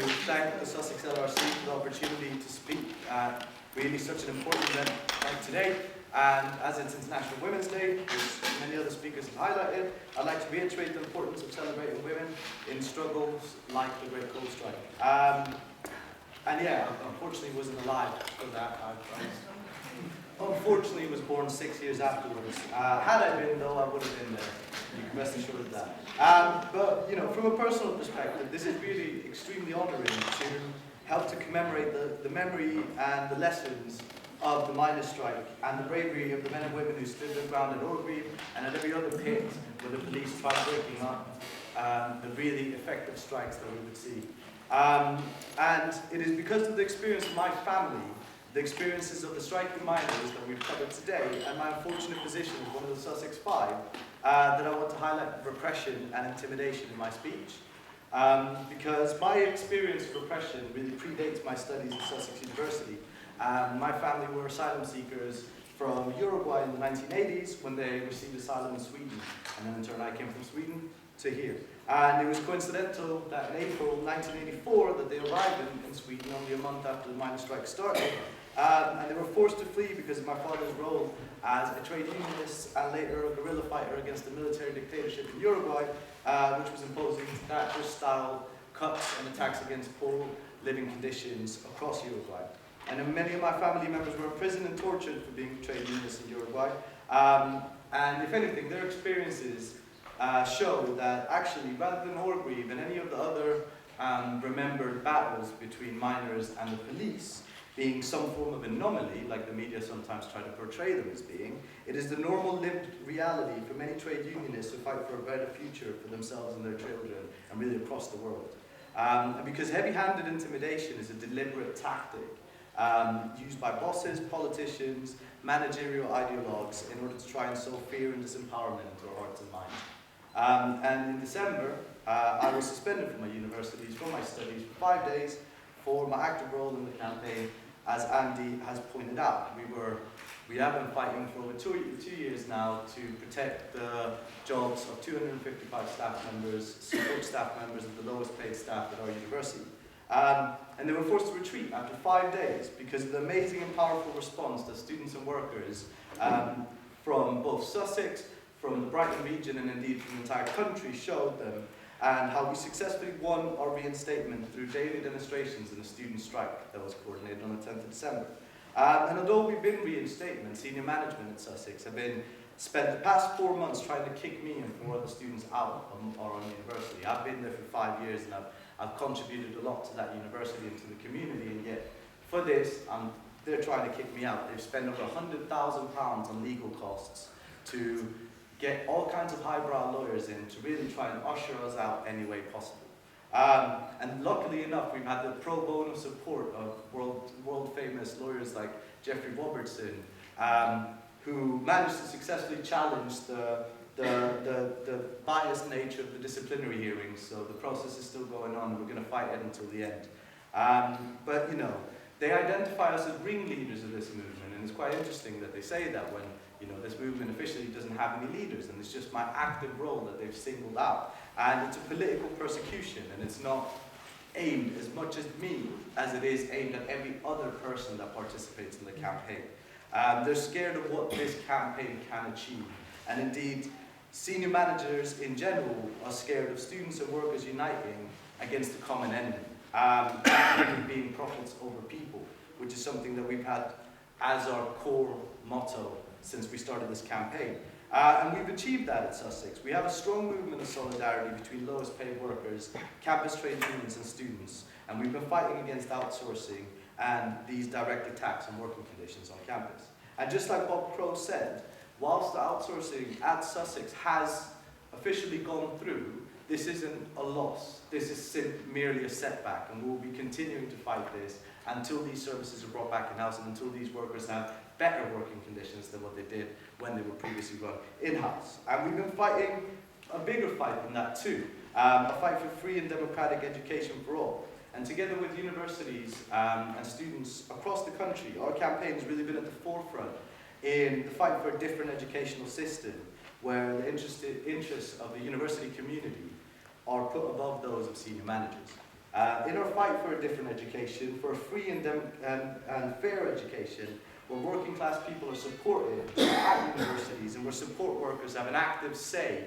to thank the Sussex LRC for the opportunity to speak at really such an important event like today. And as it's International Women's Day, which many other speakers have highlighted, I'd like to reiterate the importance of celebrating women in struggles like the Great Coal Strike. And yeah, I unfortunately wasn't alive for that. I unfortunately was born 6 years afterwards. Had I been, though, I would have been there. You can rest assured of that. But you know, from a personal perspective, this is really extremely honouring to help to commemorate the memory and the lessons of the miners' strike and the bravery of the men and women who stood their ground at Orgreave and at every other pit where the police tried breaking up the really effective strikes that we would see. And it is because of the experience of my family, the experiences of the striking miners that we've covered today, and my unfortunate position as one of the Sussex Five, that I want to highlight repression and intimidation in my speech. Because my experience of repression really predates my studies at Sussex University. My family were asylum seekers from Uruguay in the 1980s when they received asylum in Sweden. And then in turn I came from Sweden to here. And it was coincidental that in April 1984 that they arrived in Sweden only a month after the miners' strike started. And they were forced to flee because of my father's role as a trade unionist and later a guerrilla fighter against the military dictatorship in Uruguay, which was imposing Thatcher-style cuts and attacks against poor living conditions across Uruguay. And many of my family members were imprisoned and tortured for being trade unionists in Uruguay. And if anything, their experiences show that actually, rather than Orgreave and any of the other remembered battles between miners and the police being some form of anomaly, like the media sometimes try to portray them as being, it is the normal lived reality for many trade unionists who fight for a better future for themselves and their children, and really across the world. And because heavy-handed intimidation is a deliberate tactic used by bosses, politicians, managerial ideologues in order to try and sow fear and disempowerment into our hearts and minds. And in December, I was suspended from my universities for my studies for 5 days for my active role in the campaign. As Andy has pointed out, we have been fighting for over two years now to protect the jobs of 255 staff members, support staff members of the lowest paid staff at our university. And they were forced to retreat after 5 days because of the amazing and powerful response that students and workers from both Sussex, from the Brighton region, and indeed from the entire country showed them, and how we successfully won our reinstatement through daily demonstrations in a student strike that was coordinated on the 10th of December. And although we've been reinstatement, senior management at Sussex have spent the past 4 months trying to kick me and 4 other students out of our own university. I've been there for 5 years and I've contributed a lot to that university and to the community, and yet for this, they're trying to kick me out. They've spent over £100,000 on legal costs to get all kinds of highbrow lawyers in to really try and usher us out any way possible. And luckily enough, we've had the pro bono support of world-famous lawyers like Jeffrey Robertson, who managed to successfully challenge the biased nature of the disciplinary hearings. So the process is still going on, and we're going to fight it until the end. But you know, they identify us as ringleaders of this movement, and it's quite interesting that they say that when this movement officially doesn't have any leaders, and it's just my active role that they've singled out. And it's a political persecution, and it's not aimed as much at me as it is aimed at every other person that participates in the campaign. They're scared of what this campaign can achieve. And indeed, senior managers in general are scared of students and workers uniting against the common enemy, being profits over people, which is something that we've had as our core motto since we started this campaign. And we've achieved that at Sussex. We have a strong movement of solidarity between lowest paid workers, campus trade unions and students, and we've been fighting against outsourcing and these direct attacks on working conditions on campus. And just like Bob Crow said, whilst the outsourcing at Sussex has officially gone through, this isn't a loss. This is merely a setback, and we'll be continuing to fight this until these services are brought back in-house and until these workers have better working conditions than what they did when they were previously run in-house. And we've been fighting a bigger fight than that too, a fight for free and democratic education for all. And together with universities and students across the country, our campaign has really been at the forefront in the fight for a different educational system where the interests of the university community are put above those of senior managers. In our fight for a different education, for a free and fair education, where working class people are supported at universities and where support workers have an active say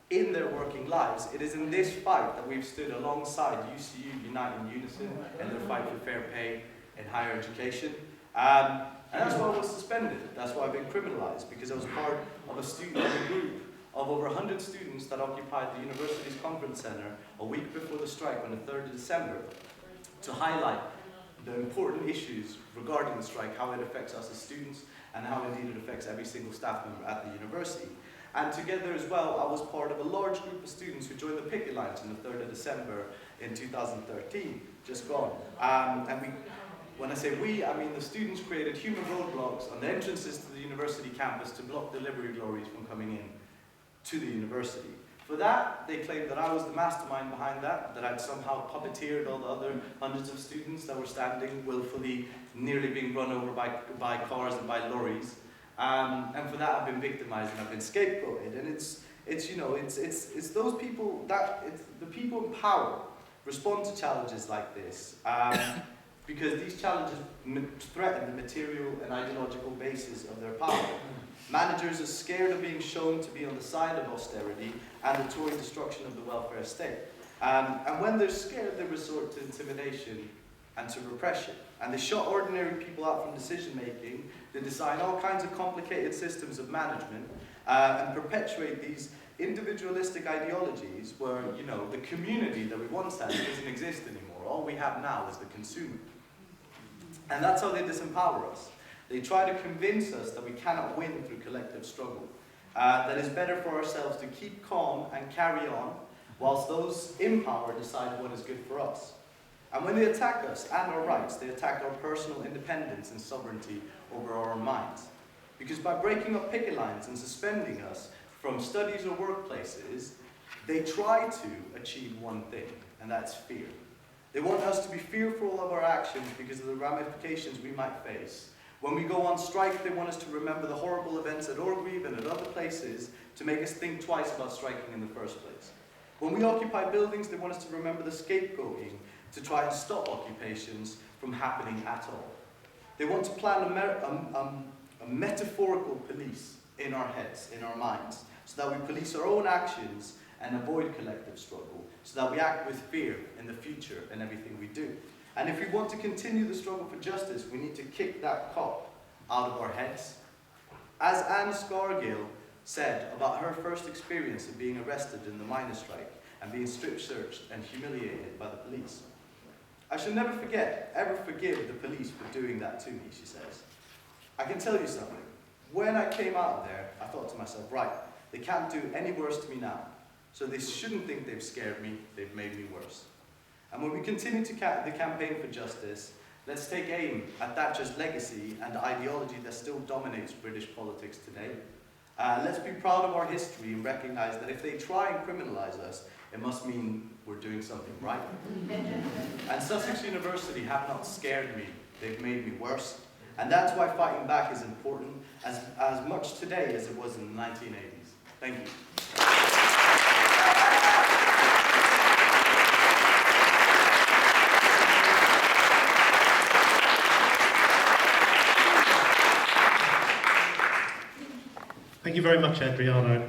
in their working lives, it is in this fight that we've stood alongside UCU Unite in Unison in their fight for fair pay in higher education. And that's why I was suspended. That's why I've been criminalised, because I was part of a group of over 100 students that occupied the university's conference centre a week before the strike on the 3rd of December to highlight the important issues regarding the strike, how it affects us as students, and how indeed it affects every single staff member at the university. And together as well, I was part of a large group of students who joined the picket lines on the 3rd of December in 2013, just gone. When I say we, I mean the students created human roadblocks on the entrances to the university campus to block delivery lorries from coming in to the university. For that, they claimed that I was the mastermind behind that I'd somehow puppeteered all the other hundreds of students that were standing willfully, nearly being run over by cars and by lorries. And for that, I've been victimized and I've been scapegoated. And it's those people it's the people in power respond to challenges like this. Because these challenges threaten the material and ideological basis of their power. Managers are scared of being shown to be on the side of austerity and the Tory destruction of the welfare state. And when they're scared, they resort to intimidation and to repression. And they shut ordinary people out from decision making. They design all kinds of complicated systems of management and perpetuate these individualistic ideologies where, the community that we once had doesn't exist anymore. All we have now is the consumer. And that's how they disempower us. They try to convince us that we cannot win through collective struggle, that it's better for ourselves to keep calm and carry on, whilst those in power decide what is good for us. And when they attack us and our rights, they attack our personal independence and sovereignty over our own minds. Because by breaking up picket lines and suspending us from studies or workplaces, they try to achieve one thing, and that's fear. They want us to be fearful of our actions because of the ramifications we might face. When we go on strike, they want us to remember the horrible events at Orgreave and at other places to make us think twice about striking in the first place. When we occupy buildings, they want us to remember the scapegoating to try and stop occupations from happening at all. They want to plan a metaphorical police in our heads, in our minds, so that we police our own actions and avoid collective struggle, so that we act with fear in the future in everything we do. And if we want to continue the struggle for justice, we need to kick that cop out of our heads. As Anne Scargill said about her first experience of being arrested in the miners' strike and being strip-searched and humiliated by the police, I shall never ever forgive the police for doing that to me, she says. I can tell you something. When I came out of there, I thought to myself, right, they can't do any worse to me now. So they shouldn't think they've scared me, they've made me worse. And when we continue the campaign for justice, let's take aim at Thatcher's legacy and the ideology that still dominates British politics today. Let's be proud of our history and recognise that if they try and criminalise us, it must mean we're doing something right. And Sussex University have not scared me, they've made me worse. And that's why fighting back is important as much today as it was in the 1980s. Thank you. Thank you very much, Adriano.